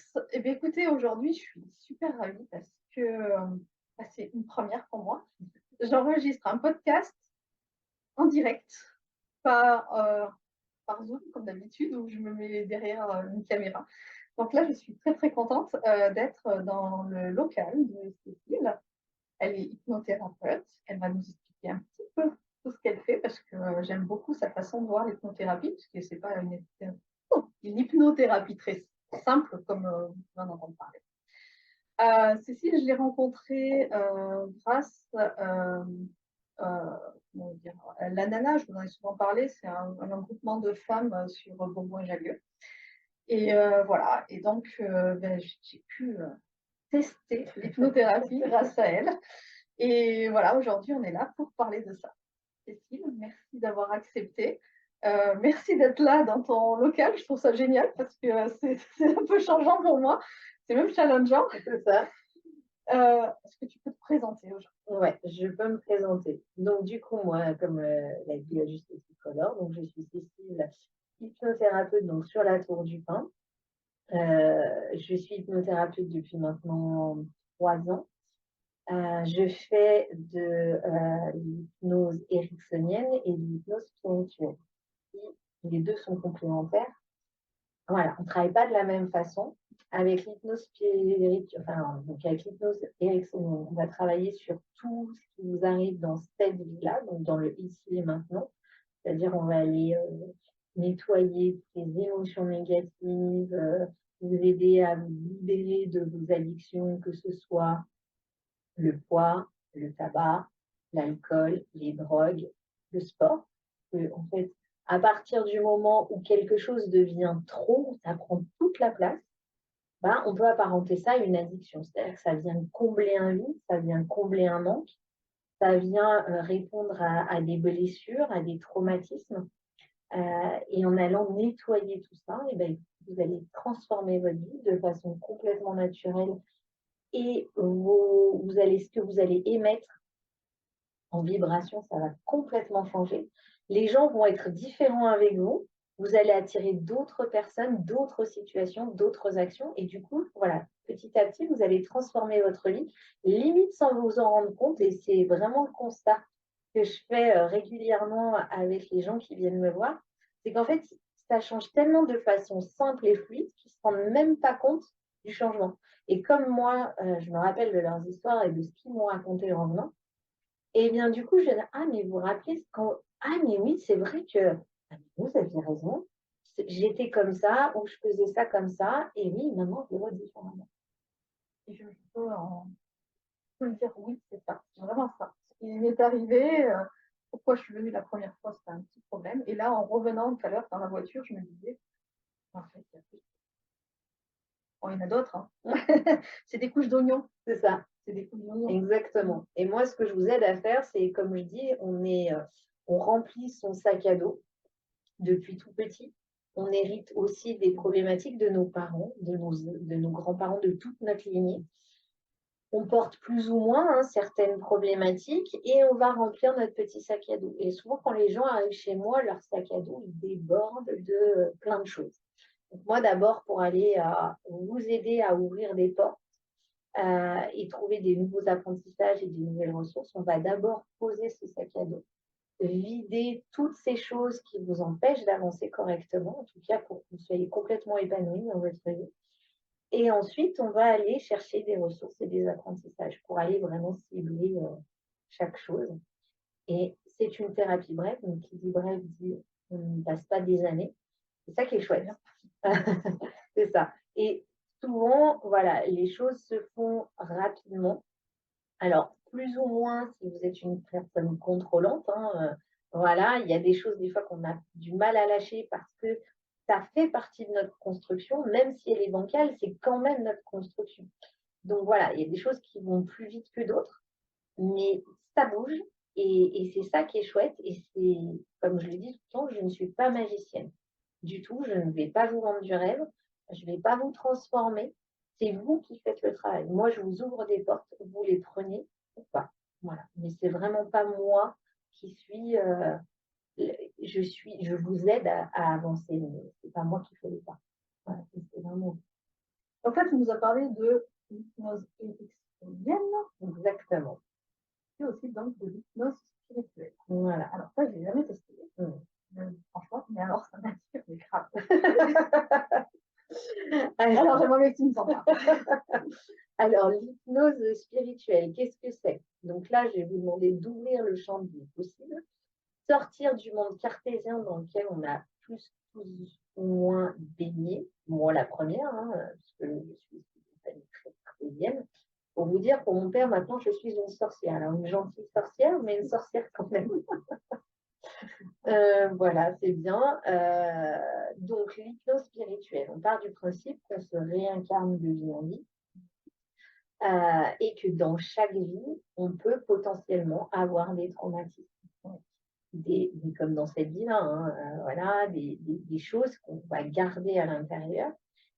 tous. Eh bien, écoutez, aujourd'hui, je suis super ravie parce que c'est une première pour moi. J'enregistre un podcast en direct, pas par Zoom comme d'habitude, où je me mets derrière une caméra. Donc là, je suis très très contente d'être dans le local de Cécile. Elle est hypnothérapeute. Elle va nous expliquer un petit peu tout ce qu'elle fait parce que j'aime beaucoup sa façon de voir l'hypnothérapie, puisque c'est pas une hypnothérapie très simple comme on en entend parler. Cécile, je l'ai rencontrée grâce comment dire, l'Anana, je vous en ai souvent parlé, c'est un groupement de femmes sur Bourgoin-Jallieu. Et voilà, et donc j'ai pu tester l'hypnothérapie grâce à elle. Et voilà, aujourd'hui, on est là pour parler de ça. Cécile, merci d'avoir accepté. Merci d'être là dans ton local. Je trouve ça génial parce que c'est un peu changeant pour moi. C'est même challengeant. C'est ça. Est-ce que tu peux te présenter aujourd'hui? Ouais, je peux me présenter. Donc, du coup, moi, comme l'a dit juste Color, donc je suis Cécile, hypnothérapeute donc, sur la Tour du Pin. Je suis hypnothérapeute depuis maintenant 3 ans. Je fais de l'hypnose ericksonienne et de l'hypnose spirituelle. Les deux sont complémentaires. Voilà, on ne travaille pas de la même façon. Avec l'hypnose spirituelle, enfin, donc avec l'hypnose ericksonienne, on va travailler sur tout ce qui vous arrive dans cette vie-là, donc dans le ici et maintenant. C'est-à-dire, on va aller nettoyer les émotions négatives, vous aider à vous libérer de vos addictions, que ce soit le poids, le tabac, l'alcool, les drogues, le sport. En fait, à partir du moment où quelque chose devient trop, où ça prend toute la place, ben, on peut apparenter ça à une addiction. C'est-à-dire que ça vient combler un vide, ça vient combler un manque, ça vient répondre à des blessures, à des traumatismes. Et en allant nettoyer tout ça, et ben, vous allez transformer votre vie de façon complètement naturelle et ce que vous allez émettre en vibration, ça va complètement changer. Les gens vont être différents avec vous. Vous allez attirer d'autres personnes, d'autres situations, d'autres actions. Et du coup, voilà, petit à petit, vous allez transformer votre vie, limite sans vous en rendre compte. Et c'est vraiment le constat que je fais régulièrement avec les gens qui viennent me voir. C'est qu'en fait, ça change tellement de façon simple et fluide qu'ils ne se rendent même pas compte du changement. Et comme moi, je me rappelle de leurs histoires et de ce qu'ils m'ont raconté en venant, et bien, du coup, je dis, ah, mais vous vous rappelez quand... Ah, mais oui, c'est vrai que ah, mais vous aviez raison. J'étais comme ça, ou je faisais ça comme ça, et oui, maintenant, je le vois différemment. Et je peux dire oui, c'est ça, c'est vraiment ça. Ce qui m'est arrivé, pourquoi je suis venue la première fois, c'était un petit problème. Et là, en revenant tout à l'heure dans la voiture, je me disais, en fait, il y a plus. Bon, il y en a d'autres, hein. C'est des couches d'oignons. C'est ça, C'est des couches d'oignons. exactement. Et moi, ce que je vous aide à faire, c'est, comme je dis, on remplit son sac à dos depuis tout petit. On hérite aussi des problématiques de nos parents, de nos grands-parents, de toute notre lignée. On porte plus ou moins certaines problématiques et on va remplir notre petit sac à dos. Et souvent, quand les gens arrivent chez moi, leur sac à dos, il déborde de plein de choses. Donc moi, d'abord, pour aller vous aider à ouvrir des portes et trouver des nouveaux apprentissages et des nouvelles ressources, on va d'abord poser ce sac à dos, vider toutes ces choses qui vous empêchent d'avancer correctement, en tout cas pour que vous soyez complètement épanoui dans votre vie. Et ensuite, on va aller chercher des ressources et des apprentissages pour aller vraiment cibler chaque chose. Et c'est une thérapie brève, donc qui dit brève dit on ne passe pas des années. C'est ça qui est chouette. C'est ça. Et souvent, voilà, les choses se font rapidement. Alors, plus ou moins si vous êtes une personne contrôlante, voilà, il y a des choses des fois qu'on a du mal à lâcher parce que ça fait partie de notre construction, même si elle est bancale, c'est quand même notre construction. Donc voilà, il y a des choses qui vont plus vite que d'autres, mais ça bouge et c'est ça qui est chouette. Et c'est, comme je le dis tout le temps, je ne suis pas magicienne du tout. Je ne vais pas vous vendre du rêve. Je ne vais pas vous transformer. C'est vous qui faites le travail. Moi, je vous ouvre des portes, vous les prenez ou pas. Voilà. Mais c'est vraiment pas moi qui suis. Je vous aide à avancer, mais c'est pas moi qui fais les pas. Voilà. C'est vraiment. En fait, tu nous as parlé de l'hypnose ericksonienne, Exactement. et aussi donc de l'hypnose spirituelle. Voilà. Alors ça, je l'ai jamais testé. Franchement, mais alors ça m'attire, mais grave. Alors j'aimerais bien que tu nous en parles. Alors, l'hypnose spirituelle, qu'est-ce que c'est? Donc là, je vais vous demander d'ouvrir le champ du possible, sortir du monde cartésien dans lequel on a plus ou moins baigné. Moi, la première, hein, parce que je suis une famille très cartésienne. Pour vous dire, pour mon père, maintenant, je suis une sorcière. Alors, une gentille sorcière, mais une sorcière quand même. Voilà, c'est bien. Donc, l'hypnose spirituelle, on part du principe qu'on se réincarne de vie en vie. Et que dans chaque vie, on peut potentiellement avoir des traumatismes. Comme dans cette vie-là, hein, voilà, des choses qu'on va garder à l'intérieur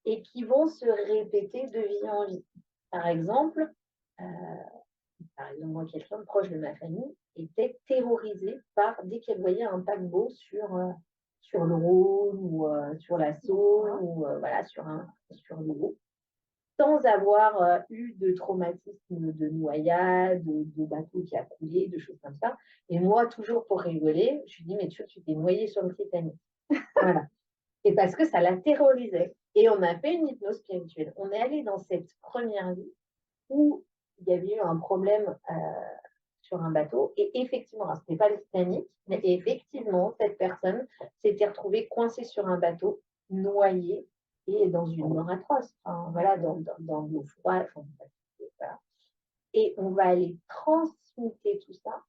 et qui vont se répéter de vie en vie. Par exemple, moi, quelqu'un de proche de ma famille était terrorisée dès qu'elle voyait un paquebot sur le Rhône ou sur la Saône ou voilà, sur l'eau, sans avoir eu de traumatisme de noyade, de bateau qui a coulé, de choses comme ça. Et moi, toujours pour rigoler, je lui dis, mais tu t'es noyé sur le Titanic. Voilà. Et parce que ça la terrorisait. Et on a fait une hypnose spirituelle. On est allé dans cette première vie où il y avait eu un problème sur un bateau. Et effectivement, ce n'est pas le Titanic, mais effectivement, cette personne s'était retrouvée coincée sur un bateau, noyée, et dans une mort atroce, enfin, voilà, dans l'eau froide. Voilà. Et on va aller transmuter tout ça,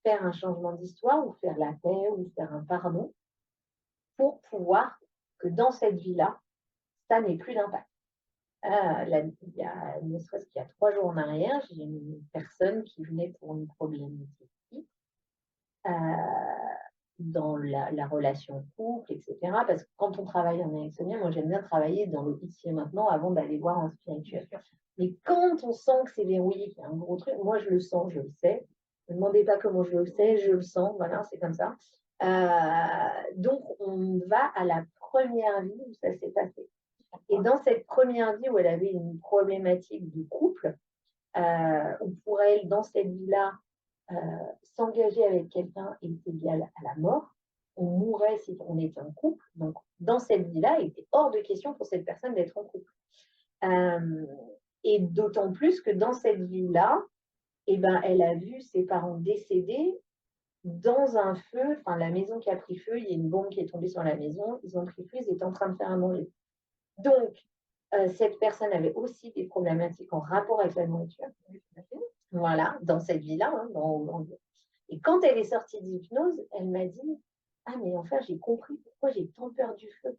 faire un changement d'histoire, ou faire la paix, ou faire un pardon, pour pouvoir que dans cette vie-là, ça n'ait plus d'impact. Ne serait-ce qu'il y a 3 jours en arrière, j'ai une personne qui venait pour une problématique dans la relation couple, etc. Parce que quand on travaille en ericksonien, moi j'aime bien travailler dans le ici et maintenant avant d'aller voir en spirituel. Mais quand on sent que c'est verrouillé, qu'il y a un gros truc, moi je le sens, je le sais. Ne me demandez pas comment je le sais, je le sens, voilà, c'est comme ça. Donc on va à la première vie où ça s'est passé. Et dans cette première vie où elle avait une problématique de couple, où pour elle, dans cette vie-là, s'engager avec quelqu'un est égal à la mort. On mourrait si on était en couple. Donc, dans cette vie-là, il était hors de question pour cette personne d'être en couple. Et d'autant plus que dans cette vie-là, eh ben, elle a vu ses parents décédés dans un feu, enfin la maison qui a pris feu, il y a une bombe qui est tombée sur la maison, ils ont pris feu, ils étaient en train de faire à manger. Donc, cette personne avait aussi des problématiques en rapport avec la nourriture. Voilà, dans cette vie-là. Hein, et quand elle est sortie d'hypnose, elle m'a dit, ah mais enfin j'ai compris pourquoi j'ai tant peur du feu.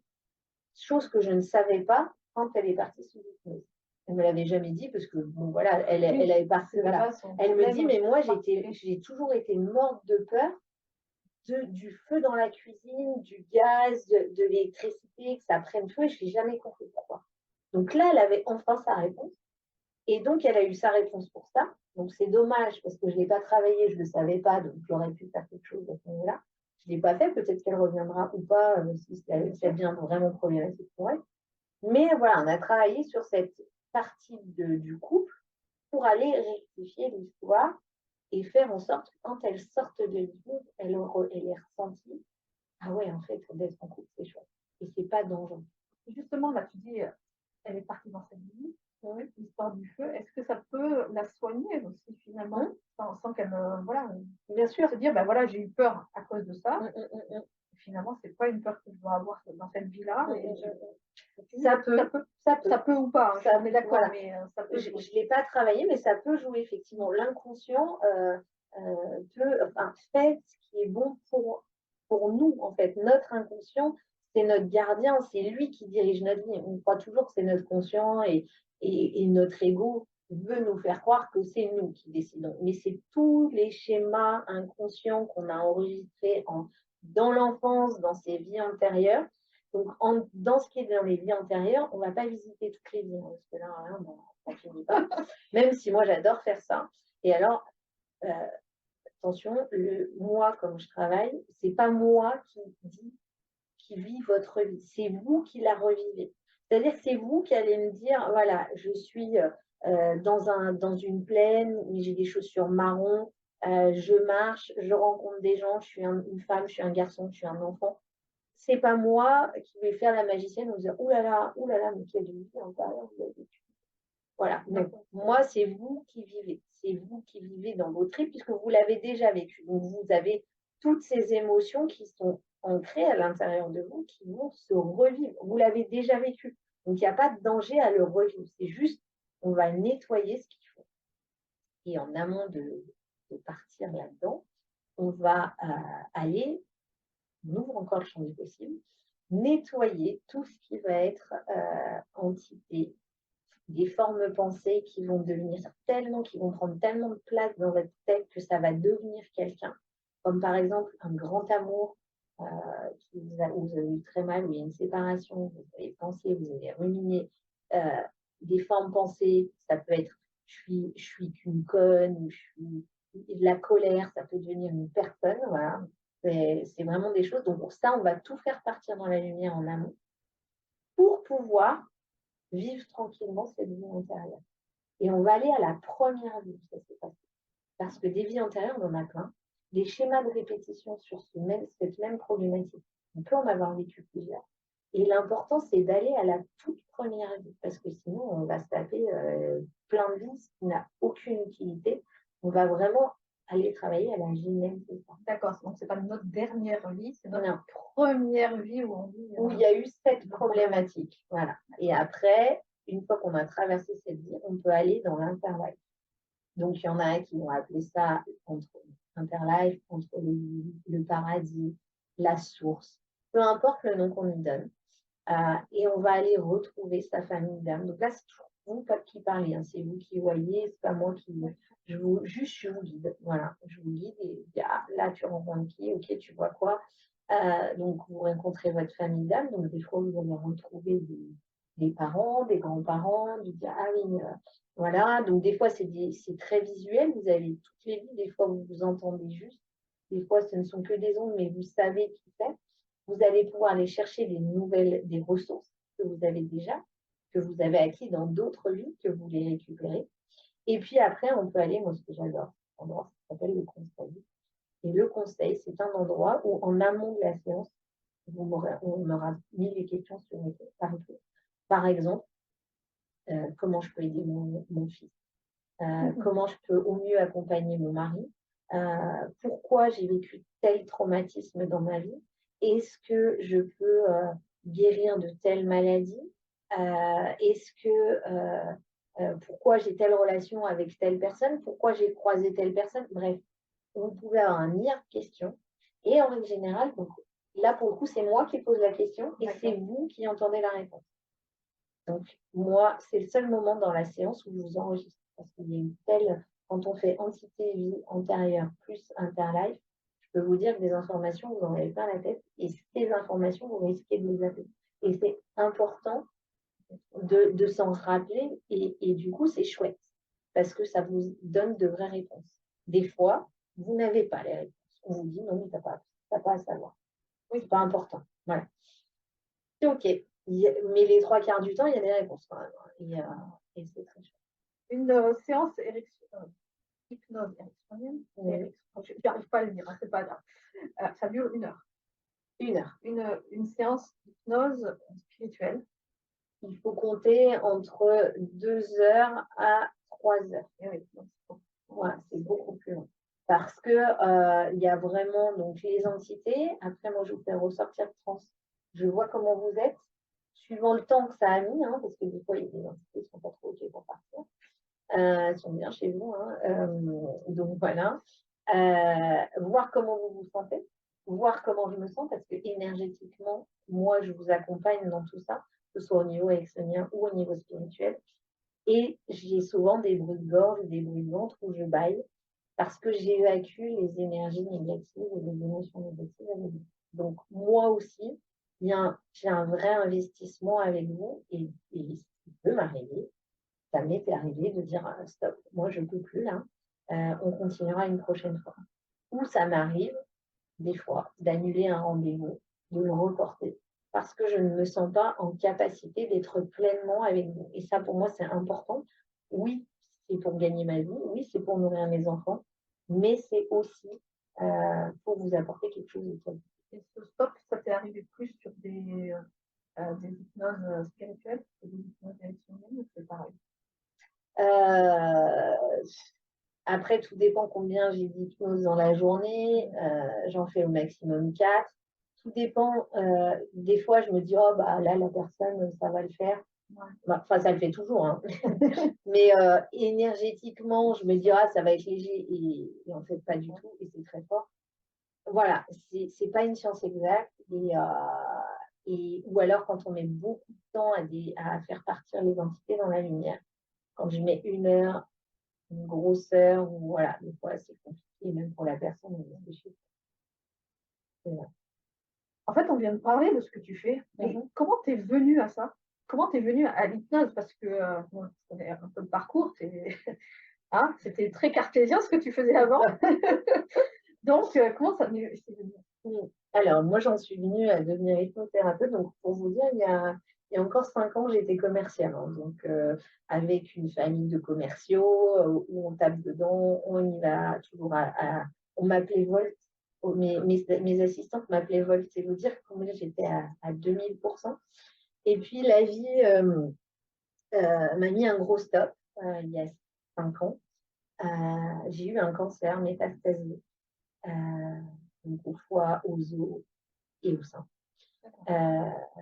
Chose que je ne savais pas quand elle est partie sous hypnose. Elle ne me l'avait jamais dit parce que, bon voilà, elle est partie. Voilà. Elle me dit, mais moi j'ai toujours été morte de peur du feu dans la cuisine, du gaz, de l'électricité, que ça prenne feu, et je n'ai jamais compris pourquoi. Donc là, elle avait enfin sa réponse. Et donc, elle a eu sa réponse pour ça. Donc, c'est dommage parce que je ne l'ai pas travaillé, je ne le savais pas, donc j'aurais pu faire quelque chose à ce moment-là. Je ne l'ai pas fait, peut-être qu'elle reviendra ou pas, si ça devient vraiment problématique pour elle. Mais voilà, on a travaillé sur cette partie du couple pour aller rectifier l'histoire et faire en sorte que quand elle sorte de l'hypnose, elle ait ressenti, ah ouais, en fait, d'être en couple, c'est chouette. Et c'est pas dangereux. Justement, là, tu dis, elle est partie dans cette vie, l'histoire du feu. Est-ce que ça peut la soigner aussi, finalement, sans qu'elle me. Voilà, bien sûr. Se dire, ben voilà, j'ai eu peur à cause de ça. Finalement, c'est pas une peur que je dois avoir dans cette vie-là. Ça peut ou pas, hein, on est d'accord, voilà. Mais ça peut. Je ne l'ai pas travaillé, mais ça peut jouer, effectivement. L'inconscient fait ce qui est bon pour nous, en fait. Notre inconscient, c'est notre gardien, c'est lui qui dirige notre vie. On croit toujours que c'est notre conscient et notre ego veut nous faire croire que c'est nous qui décidons. Mais c'est tous les schémas inconscients qu'on a enregistrés dans l'enfance, dans ses vies antérieures. Donc, dans ce qui est dans les vies antérieures, on ne va pas visiter toutes les vies, hein, parce que là, hein, on ne finit pas. Même si moi, j'adore faire ça. Et alors, attention, moi, comme je travaille, ce n'est pas moi qui vis votre vie, c'est vous qui la revivez. C'est-à-dire que c'est vous qui allez me dire, voilà, je suis dans une plaine où j'ai des chaussures marron, je marche, je rencontre des gens, je suis une femme, je suis un garçon, je suis un enfant. C'est pas moi qui vais faire la magicienne ou dire, ouh là là, mais quelle vie intérieure vous avez vécue. Voilà. Donc, moi, c'est vous qui vivez. C'est vous qui vivez dans vos tripes puisque vous l'avez déjà vécu. Donc, vous avez toutes ces émotions qui sont ancrées à l'intérieur de vous qui vont se revivre. Vous l'avez déjà vécu. Donc, il n'y a pas de danger à le revivre. C'est juste, on va nettoyer ce qu'il faut. Et en amont de partir là-dedans, on va aller, on ouvre encore le champ du possible, nettoyer tout ce qui va être entité, des formes pensées qui vont devenir tellement, qui vont prendre tellement de place dans votre tête que ça va devenir quelqu'un. Comme par exemple un grand amour où vous avez eu très mal, où il y a une séparation, vous avez pensé, vous avez ruminé, des formes pensées, ça peut être je suis qu'une conne, ou je suis de la colère, ça peut devenir une personne, voilà. C'est vraiment des choses. Donc pour ça, on va tout faire partir dans la lumière en amont pour pouvoir vivre tranquillement cette vie antérieure. Et on va aller à la première vie où ça s'est passé. Parce que des vies antérieures, on en a plein. Des schémas de répétition sur cette même problématique. On peut en avoir vécu plusieurs. Et l'important, c'est d'aller à la toute première vie. Parce que sinon, on va se taper plein de vies qui n'a aucune utilité. On va vraiment aller travailler à la genèse de ça. D'accord, donc c'est pas notre dernière vie, c'est notre première vie où on vit. Où il y a eu cette problématique. Voilà. Et après, une fois qu'on a traversé cette vie, on peut aller dans l'interlife. Donc, il y en a qui vont appeler ça entre interlife, entre le paradis, la source, peu importe le nom qu'on lui donne. Et on va aller retrouver sa famille d'âme. Donc là, c'est toujours vous qui parlez, hein. C'est vous qui voyez, c'est pas moi qui. Je vous guide. Voilà, je vous guide et là, tu rencontres qui, ok, tu vois quoi. Donc, vous rencontrez votre famille d'âme. Donc, des fois, vous allez retrouver des parents, des grands-parents, vous dire, ah oui, voilà. Donc, des fois, c'est très visuel. Vous avez toutes les vies. Des fois, vous vous entendez juste. Des fois, ce ne sont que des ondes, mais vous savez qui c'est. Vous allez pouvoir aller chercher des ressources que vous avez déjà, que vous avez acquis dans d'autres vies, que vous les récupérez. Et puis après, on peut aller, moi, ce que j'adore, un endroit qui s'appelle le conseil. Et le conseil, c'est un endroit où, en amont de la séance, on aura mis les questions sur lesquelles parler. Par exemple, comment je peux aider mon fils, comment je peux au mieux accompagner mon mari, pourquoi j'ai vécu tel traumatisme dans ma vie, est-ce que je peux guérir de telle maladie, est-ce que pourquoi j'ai telle relation avec telle personne, pourquoi j'ai croisé telle personne, bref, vous pouvez avoir un milliard de questions. Et en règle générale, donc, là pour le coup, c'est moi qui pose la question et c'est vous qui entendez la réponse. Donc, moi, c'est le seul moment dans la séance où je vous enregistre. Parce qu'il y a une telle, quand on fait entité vie antérieure plus interlife, je peux vous dire que des informations, vous en avez plein la tête. Et ces informations, vous risquez de les appeler. Et c'est important de s'en rappeler. Et du coup, c'est chouette. Parce que ça vous donne de vraies réponses. Des fois, vous n'avez pas les réponses. On vous dit non, mais tu n'as pas à savoir. Oui, c'est pas important. Voilà. C'est OK. Mais les trois quarts du temps, il y a des réponses quand même. Et c'est très chouette. Une séance hypnose ericksonienne. Je n'arrive pas à le dire, hein, c'est pas grave. Ça dure 1 heure. 1 heure. Une séance d'hypnose spirituelle. Il faut compter entre 2 heures à 3 heures. Et oui, ouais, c'est beaucoup plus long. Parce que il y a vraiment donc, les entités. Après, moi, je vous fais ressortir de trans. Je vois comment vous êtes, suivant le temps que ça a mis, hein, parce que des fois, il y a des entités qui ne sont pas trop OK pour partir. Elles sont bien chez vous. Hein, donc, voilà. Voir comment vous vous sentez, voir comment je me sens, parce que énergétiquement, moi, je vous accompagne dans tout ça, que ce soit au niveau ericksonien ou au niveau spirituel. Et j'ai souvent des bruits de gorge, des bruits de ventre où je baille, parce que j'ai évacue les énergies négatives et les émotions négatives avec vous. Donc, moi aussi, j'ai un vrai investissement avec vous et il peut m'arriver, ça m'était arrivé de dire stop, moi je ne peux plus là, on continuera une prochaine fois. Ou ça m'arrive, des fois, d'annuler un rendez-vous, de le reporter. parce que je ne me sens pas en capacité d'être pleinement avec vous. Et ça, pour moi, c'est important. Oui, c'est pour gagner ma vie, oui, c'est pour nourrir mes enfants, mais c'est aussi pour vous apporter quelque chose de qualité. Et ce stop, ça t'est arrivé plus sur des hypnoses spirituelles que des hypnoses érectionnelles ou c'est pareil? Euh, Après, tout dépend combien j'ai d'hypnose dans la journée. J'en fais au maximum 4. Tout dépend. Des fois, je me dis, oh, bah là, la personne, ça va le faire. Ouais. Bah, enfin, ça le fait toujours, hein. Mais énergétiquement, je me dis, ah, ça va être léger. Et en fait, pas du tout. Et c'est très fort. Voilà, c'est pas une science exacte. Ou alors, quand on met beaucoup de temps à faire partir les entités dans la lumière, quand je mets 1 heure, une grosseur, ou voilà, des fois c'est compliqué, même pour la personne, de réfléchir. En fait, on vient de parler de ce que tu fais. Comment tu es venu à ça? Comment tu es venu à l'hypnose? Parce que, bon, je connais un peu le parcours, hein, c'était très cartésien ce que tu faisais avant. Donc, comment ça c'est venu? Alors, moi, j'en suis venue à devenir hypnothérapeute. Donc, pour vous dire, il y a encore 5 ans, j'étais commerciale, hein. Donc, avec une famille de commerciaux où on tape dedans, on y va toujours on m'appelait Volt. Mes assistantes m'appelaient Volt. C'est vous dire que moi, j'étais à 2000%. Et puis, la vie m'a mis un gros stop il y a 5 ans. J'ai eu un cancer métastasé, donc au foie, aux os et au sein.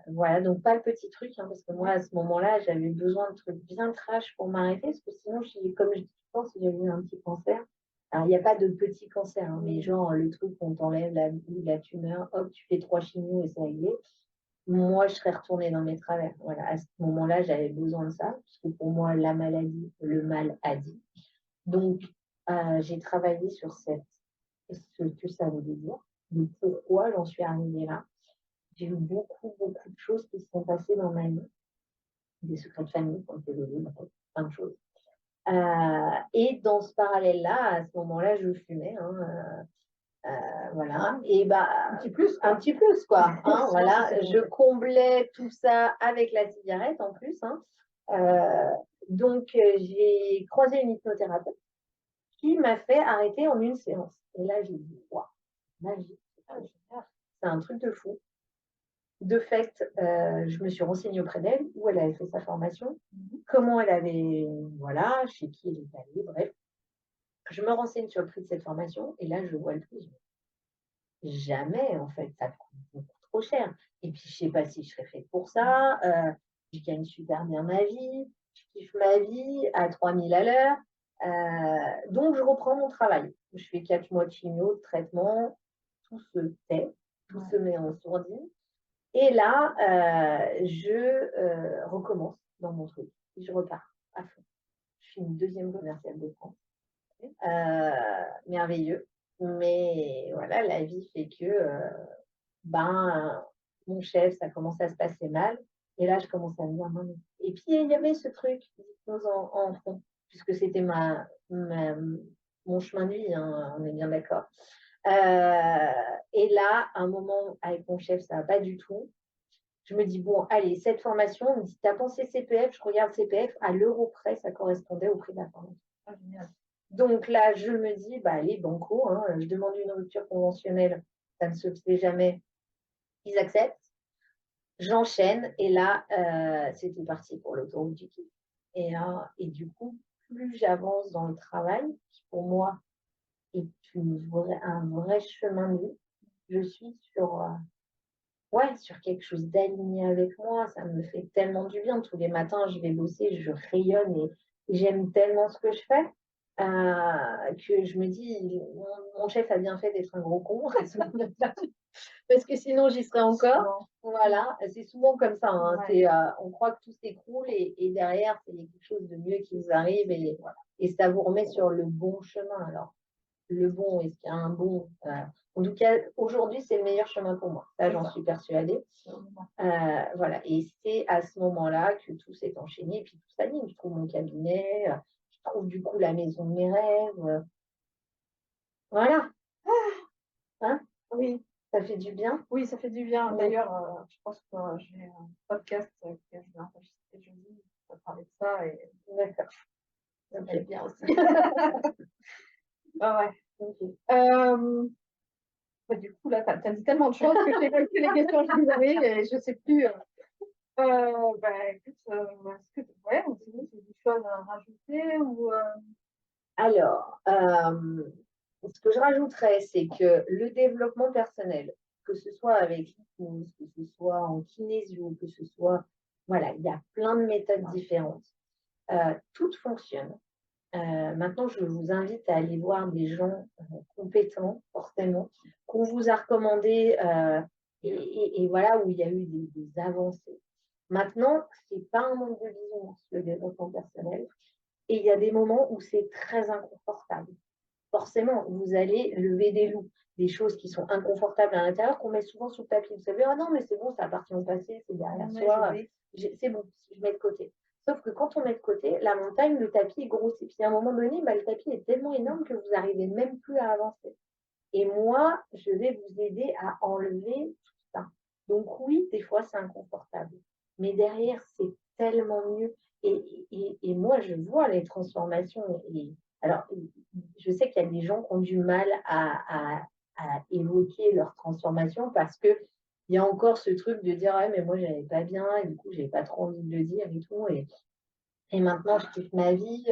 Voilà, donc pas le petit truc, hein, parce que moi, à ce moment-là, j'avais besoin de trucs bien trash pour m'arrêter, parce que sinon, comme je dis tout le temps, si j'avais eu un petit cancer, alors il n'y a pas de petit cancer, hein, mais genre le truc on t'enlève la tumeur, hop, tu fais 3 chimios et c'est réglé. Moi, je serais retournée dans mes travers. Voilà, à ce moment-là, j'avais besoin de ça, parce que pour moi, la maladie, le mal a dit. Donc, j'ai travaillé sur ce que ça voulait dire, de pourquoi j'en suis arrivée là. J'ai eu beaucoup, beaucoup de choses qui se sont passées dans ma vie, des secrets de famille qui ont été donnés, bref, plein de choses. Et dans ce parallèle-là, à ce moment-là, je fumais, hein, voilà. Et bah, un petit plus, quoi. Hein, voilà. Je comblais tout ça avec la cigarette en plus. Hein. Donc, j'ai croisé une hypnothérapeute qui m'a fait arrêter en une séance. Et là, j'ai dit, waouh, magique. C'est un truc de fou. De fait, je me suis renseignée auprès d'elle, où elle avait fait sa formation, comment elle avait, voilà, chez qui elle était allée, bref. Je me renseigne sur le prix de cette formation, et là, je vois le prix. Jamais, en fait, ça coûte beaucoup trop cher. Et puis, je ne sais pas si je serais faite pour ça. Je gagne super bien ma vie, je kiffe ma vie à 3000 à l'heure. Donc, je reprends mon travail. Je fais 4 mois de chimio, de traitement, tout se tait, tout se met en sourdine. Et là, je recommence dans mon truc. Et je repars à fond. Je suis une deuxième commerciale de France. Merveilleux. Mais voilà, la vie fait que mon chef, ça commence à se passer mal. Et là, je commence à me dire, non. Et puis, il y avait ce truc d'hypnose en fond, puisque c'était mon chemin de vie, hein, on est bien d'accord. Et là, à un moment, avec mon chef, ça va pas du tout. Je me dis, bon, allez, cette formation, on me dit, t'as pensé CPF, je regarde CPF, à l'euro près, ça correspondait au prix de la formation. Donc là, je me dis, bah allez, banco, hein, je demande une rupture conventionnelle, ça ne se fait jamais, ils acceptent. J'enchaîne, et là, c'était parti pour l'autoroute du kiff. Et du coup, plus j'avance dans le travail, qui pour moi est un vrai chemin de vie, je suis sur quelque chose d'aligné avec moi. Ça me fait tellement du bien. Tous les matins, je vais bosser, je rayonne et j'aime tellement ce que je fais que je me dis, mon chef a bien fait d'être un gros con. Parce que sinon, j'y serais encore. Voilà, c'est souvent comme ça. Hein. On croit que tout s'écroule et derrière, c'est quelque chose de mieux qui vous arrive et ça vous remet sur le bon chemin. Alors, le bon, est-ce qu'il y a un bon en tout cas, aujourd'hui, c'est le meilleur chemin pour moi. Ça, j'en suis persuadée. Voilà. Et c'est à ce moment-là que tout s'est enchaîné. Et puis tout s'aligne. Je trouve mon cabinet, je trouve du coup la maison de mes rêves. Voilà. Hein? Oui. Ça fait du bien? Oui, ça fait du bien. Oui. D'ailleurs, je pense que j'ai un podcast que je vais enregistrer jeudi. On va parler de ça et D'accord. ça Ok. va être bien aussi. Ah ouais. Ok. Bah, du coup, là, tu as dit tellement de choses que je sais même plus les questions que je vous avais et je sais plus. Bah, écoute, est-ce que ouais, sinon, c'est des choses à rajouter ou Alors, ce que je rajouterais, c'est que le développement personnel, que ce soit avec l'hypnose, que ce soit en kinésio, que ce soit, voilà, il y a plein de méthodes différentes. Toutes fonctionnent. Maintenant, je vous invite à aller voir des gens compétents, forcément, qu'on vous a recommandés et voilà, où il y a eu des avancées. Maintenant, ce n'est pas un monde de bisounours, le développement personnel. Et il y a des moments où c'est très inconfortable. Forcément, vous allez lever des loups, des choses qui sont inconfortables à l'intérieur, qu'on met souvent sous le tapis. Vous savez, ah non, mais c'est bon, ça appartient au passé, c'est derrière soi, c'est bon, je mets de côté. Sauf que quand on met de côté, la montagne, le tapis est grossi. Puis à un moment donné, bah, le tapis est tellement énorme que vous n'arrivez même plus à avancer. Et moi, je vais vous aider à enlever tout ça. Donc oui, des fois, c'est inconfortable. Mais derrière, c'est tellement mieux. Et moi, je vois les transformations. Alors, je sais qu'il y a des gens qui ont du mal à évoquer leur transformation parce que il y a encore ce truc de dire ouais, mais moi, j'allais pas bien et du coup, j'ai pas trop envie de le dire et tout. Et maintenant, je kiffe ma vie.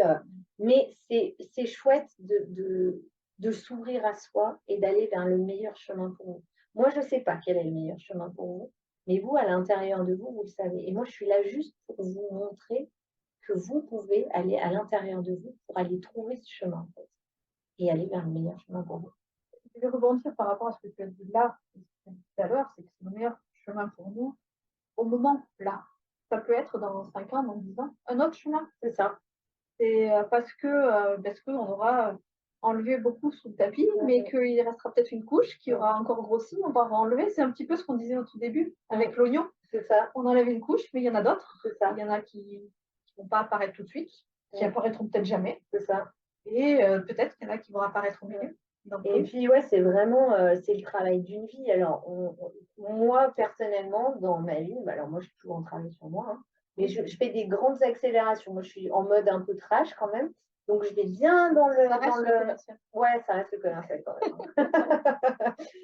Mais c'est chouette de s'ouvrir à soi et d'aller vers le meilleur chemin pour vous. Moi, je ne sais pas quel est le meilleur chemin pour vous, mais vous, à l'intérieur de vous, vous le savez. Et moi, je suis là juste pour vous montrer que vous pouvez aller à l'intérieur de vous pour aller trouver ce chemin, en fait, et aller vers le meilleur chemin pour vous. je vais rebondir par rapport à ce que tu as dit là, ce que tu as dit tout à l'heure, c'est que c'est le meilleur chemin pour nous au moment là. Ça peut être dans 5 ans, dans 10 ans, un autre chemin. C'est ça. C'est parce qu'on aura enlevé beaucoup sous le tapis, mais qu'il restera peut-être une couche qui aura encore grossi, on va enlever. C'est un petit peu ce qu'on disait au tout début avec l'oignon. C'est ça. On enlève une couche, mais il y en a d'autres. C'est ça. Il y en a qui ne vont pas apparaître tout de suite, qui apparaîtront peut-être jamais. C'est ça. Et peut-être qu'il y en a qui vont apparaître au milieu. Et puis, ouais, c'est vraiment c'est le travail d'une vie. Alors, moi, personnellement, dans ma vie, bah, alors moi, je suis toujours en travail sur moi, hein, mais je fais des grandes accélérations. Moi, je suis en mode un peu trash quand même. Donc, je vais bien dans le. Ça reste le commercial. Ouais, ça reste le commercial quand même.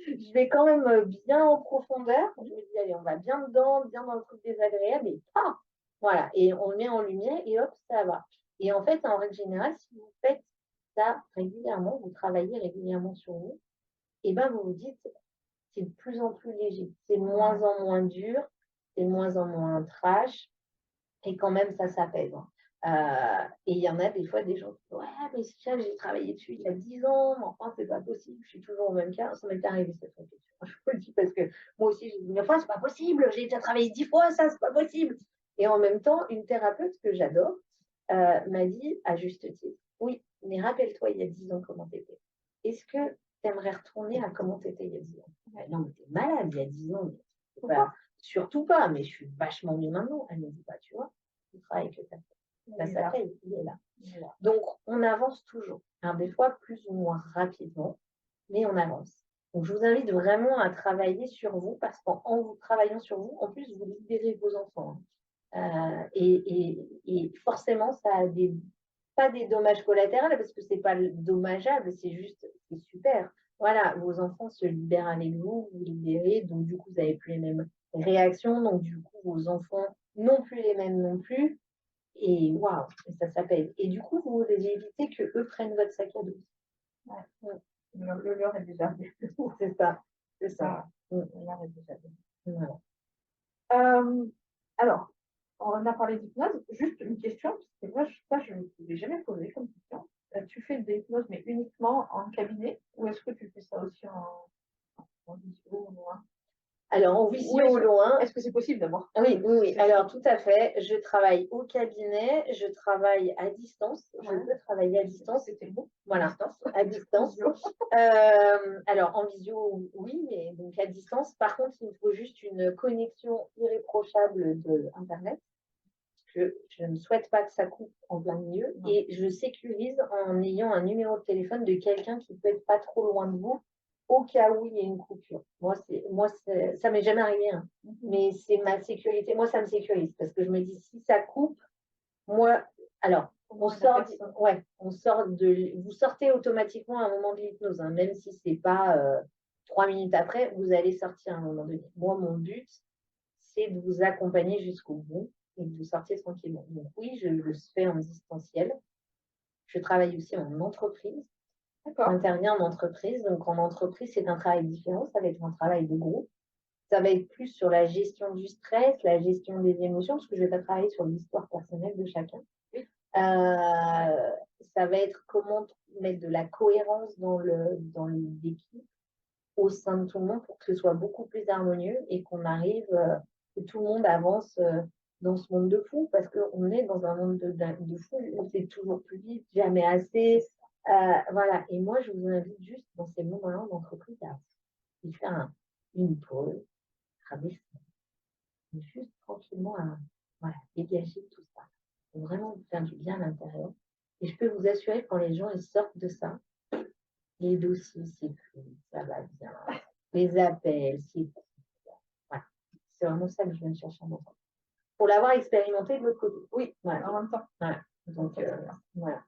Je vais quand même bien en profondeur. Je me dis, allez, on va bien dedans, bien dans le truc désagréable, et ah, voilà. Et on le met en lumière et hop, ça va. Et en fait, en règle générale, si vous faites ça régulièrement, vous travaillez régulièrement sur vous, et ben vous vous dites, c'est de plus en plus léger, c'est de moins en moins dur, c'est de moins en moins trash, et quand même ça s'apaise. Et il y en a des fois des gens qui disent, ouais, mais ça, j'ai travaillé dessus il y a 10 ans, mais enfin, c'est pas possible, je suis toujours au même cas. Ça m'est arrivé cette réflexion. Je vous le dis parce que moi aussi, j'ai dit, mais enfin, c'est pas possible, j'ai déjà travaillé 10 fois, ça, c'est pas possible. Et en même temps, une thérapeute que j'adore m'a dit, à juste titre, oui, mais rappelle-toi, il y a 10 ans, comment t'étais. Est-ce que tu aimerais retourner à comment t'étais il y a 10 ans? Non, mais t'es malade, il y a 10 ans. Mais surtout pas, mais je suis vachement mieux maintenant. Elle me dit, bah, tu vois, le travail que tu as fait, ça paye, il est là. Donc, on avance toujours. Alors, des fois, plus ou moins rapidement, mais on avance. Donc, je vous invite vraiment à travailler sur vous parce qu'en vous travaillant sur vous, en plus, vous libérez vos enfants. Et forcément, ça a pas des dommages collatéraux parce que c'est pas dommageable, c'est juste, c'est super. Voilà, vos enfants se libèrent avec vous, vous libérez, donc du coup, vous n'avez plus les mêmes réactions, donc du coup, vos enfants n'ont plus les mêmes non plus. Et waouh, ça s'appelle. Et du coup, vous évitez que eux prennent votre sac à dos. Ouais. Le leur est déjà fait. C'est ça. C'est ça. Le leur est déjà fait. Voilà. Alors, on a parlé d'hypnose. Juste une question, parce que moi, je ne l'ai jamais posé comme question. Tu fais de l'hypnose, mais uniquement en cabinet, ou est-ce que tu fais ça aussi en visio ou loin? Alors, en visio au loin. Est-ce que c'est possible d'abord? Oui, oui, oui. Alors, tout à fait. Je travaille au cabinet, je travaille à distance. Je peux travailler à distance. C'était le mot. Voilà, à distance. Alors, en visio, oui, mais donc à distance. Par contre, il me faut juste une connexion irréprochable de Internet. Je ne souhaite pas que ça coupe en plein milieu. Et je sécurise en ayant un numéro de téléphone de quelqu'un qui peut être pas trop loin de vous au cas où il y a une coupure. Ça m'est jamais arrivé, hein, mais c'est ma sécurité. Moi, ça me sécurise parce que je me dis, si ça coupe, moi, alors, vous sortez automatiquement à un moment de l'hypnose, hein, même si c'est pas 3 minutes après, vous allez sortir à un moment donné. Moi, mon but, c'est de vous accompagner jusqu'au bout et que vous sortiez tranquillement. Donc oui, je le fais en distanciel. Je travaille aussi en entreprise. J'interviens en entreprise. Donc en entreprise, c'est un travail différent. Ça va être un travail de groupe. Ça va être plus sur la gestion du stress, la gestion des émotions, parce que je ne vais pas travailler sur l'histoire personnelle de chacun. Ça va être comment mettre de la cohérence dans l'équipe au sein de tout le monde pour que ce soit beaucoup plus harmonieux et qu'on arrive, que tout le monde avance dans ce monde de fou, parce qu'on est dans un monde de fou où c'est toujours plus vite, jamais assez. Voilà. Et moi, je vous invite juste dans ces moments-là d'entreprise à faire une pause, à descendre, juste tranquillement à dégager tout ça. Pour vraiment vous faire du bien à l'intérieur. Et je peux vous assurer, quand les gens ils sortent de ça, les dossiers, c'est fluide, ça va bien. Les appels, c'est cool. Voilà. C'est vraiment ça que je viens de chercher en enfant. Pour l'avoir expérimenté de l'autre côté. Oui, voilà. en même temps. Voilà. Donc, voilà.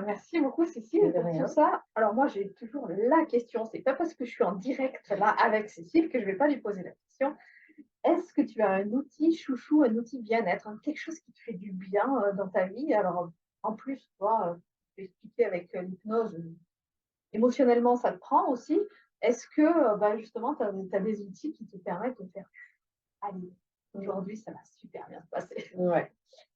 Merci beaucoup, Cécile, pour tout ça. Alors, moi, j'ai toujours la question. C'est pas parce que je suis en direct là avec Cécile que je ne vais pas lui poser la question. Est-ce que tu as un outil chouchou, un outil bien-être, quelque chose qui te fait du bien dans ta vie? Alors, en plus, toi, tu expliqué avec l'hypnose, émotionnellement, ça te prend aussi. Est-ce que, justement, tu as des outils qui te permettent de faire allez, aujourd'hui, ça va super bien se passer? Ouais.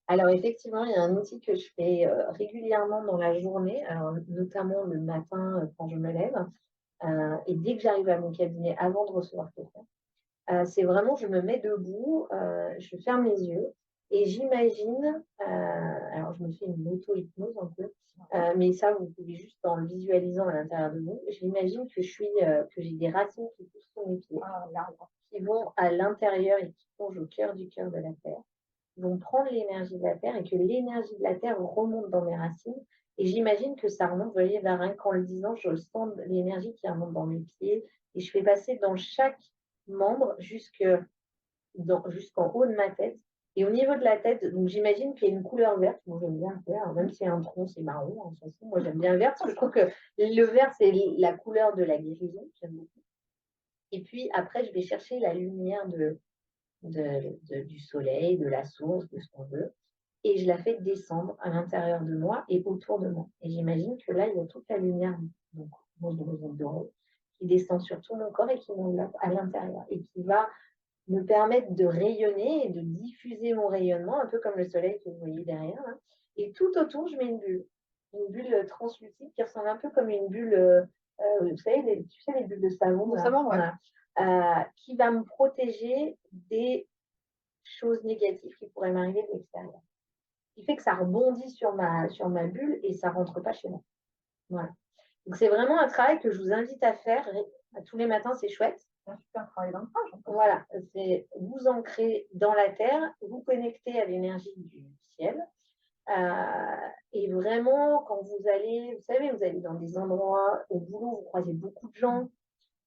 Alors, effectivement, il y a un outil que je fais régulièrement dans la journée, alors, notamment le matin quand je me lève, et dès que j'arrive à mon cabinet, avant de recevoir quelqu'un. C'est vraiment, je me mets debout, je ferme les yeux et j'imagine, alors je me fais une auto-hypnose un peu, mais ça, vous pouvez juste en le visualisant à l'intérieur de vous. J'imagine que que j'ai des racines qui poussent sur mes pieds, qui vont à l'intérieur et qui plongent au cœur de la terre, vont prendre l'énergie de la terre et que l'énergie de la terre remonte dans mes racines. Et j'imagine que ça remonte, vous voyez, rien qu'en le disant, je sens l'énergie qui remonte dans mes pieds et je fais passer dans chaque membre jusqu'en haut de ma tête. Et au niveau de la tête, donc j'imagine qu'il y a une couleur verte. Moi, j'aime bien le vert, même si un tronc, c'est marron, en s'en fout. Moi, j'aime bien le vert parce que je trouve que le vert, c'est la couleur de la guérison. J'aime beaucoup. Et puis, après, je vais chercher la lumière du soleil, de la source, de ce qu'on veut. Et je la fais descendre à l'intérieur de moi et autour de moi. Et j'imagine que là, il y a toute la lumière, donc, dorée, qui descend sur tout mon corps et qui monte à l'intérieur et qui va me permettre de rayonner et de diffuser mon rayonnement, un peu comme le soleil que vous voyez derrière. Hein. Et tout autour, je mets une bulle translucide qui ressemble un peu comme une bulle, vous savez, tu sais, les bulles de savon. De savon, ouais. Qui va me protéger des choses négatives qui pourraient m'arriver de l'extérieur. Ce qui fait que ça rebondit sur ma bulle et ça ne rentre pas chez moi. Voilà. Donc, c'est vraiment un travail que je vous invite à faire. Tous les matins, c'est chouette. C'est un super travail d'ancrage. Voilà, c'est vous ancrer dans la terre, vous connecter à l'énergie du ciel. Et vraiment, quand vous allez, vous savez, vous allez dans des endroits au boulot, vous croisez beaucoup de gens.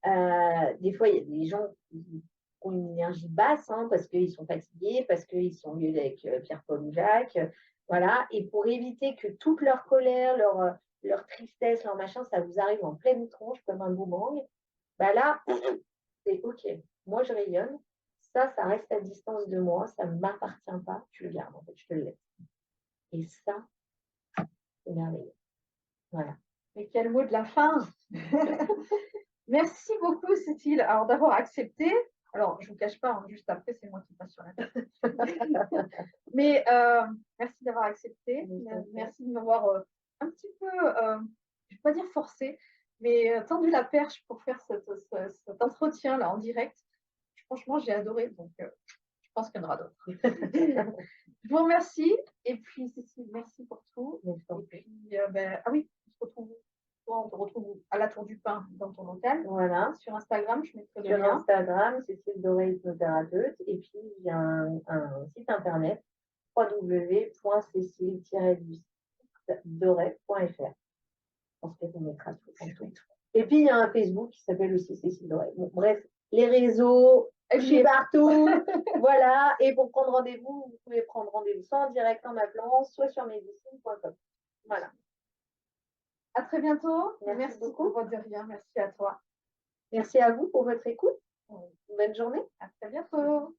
Des fois, il y a des gens qui ont une énergie basse parce qu'ils sont fatigués, parce qu'ils sont mieux avec Pierre-Paul ou Jacques. Voilà. Et pour éviter que toute leur colère, leur tristesse, leur machin, ça vous arrive en pleine tronche comme un boomerang, bah là, c'est OK. Moi, je rayonne. Ça reste à distance de moi. Ça ne m'appartient pas. Tu le gardes, en fait. Je te le laisse. Et ça, c'est merveilleux. Voilà. Mais quel mot de la fin! Merci beaucoup, Cécile, alors d'avoir accepté. Alors, je ne vous cache pas, juste après, c'est moi qui passe sur la tête. Mais merci d'avoir accepté. Merci de m'avoir un petit peu, je ne vais pas dire forcé, mais tendu la perche pour faire cet entretien-là en direct. Franchement, j'ai adoré, donc je pense qu'il y en aura d'autres. Je vous remercie. Et puis, Cécile, merci pour tout. Et puis, ah oui, on te retrouve à la Tour du Pin dans ton local. Voilà. Sur Instagram, je mettrai le lien. Sur Instagram, Cécile Doré, hypnothérapeute. Et puis, il y a un site internet www.cécile-doré.fr. Je pense qu'on mettra tout en tout. Et puis, il y a un Facebook qui s'appelle aussi Cécile Doré. Bon, bref, les réseaux, je suis partout. Voilà. Et pour prendre rendez-vous, vous pouvez prendre rendez-vous soit en direct en m'appelant, soit sur medicine.com. Voilà. À très bientôt. Merci beaucoup. De rien. Merci à toi. Merci à vous pour votre écoute. Bonne journée. À très bientôt.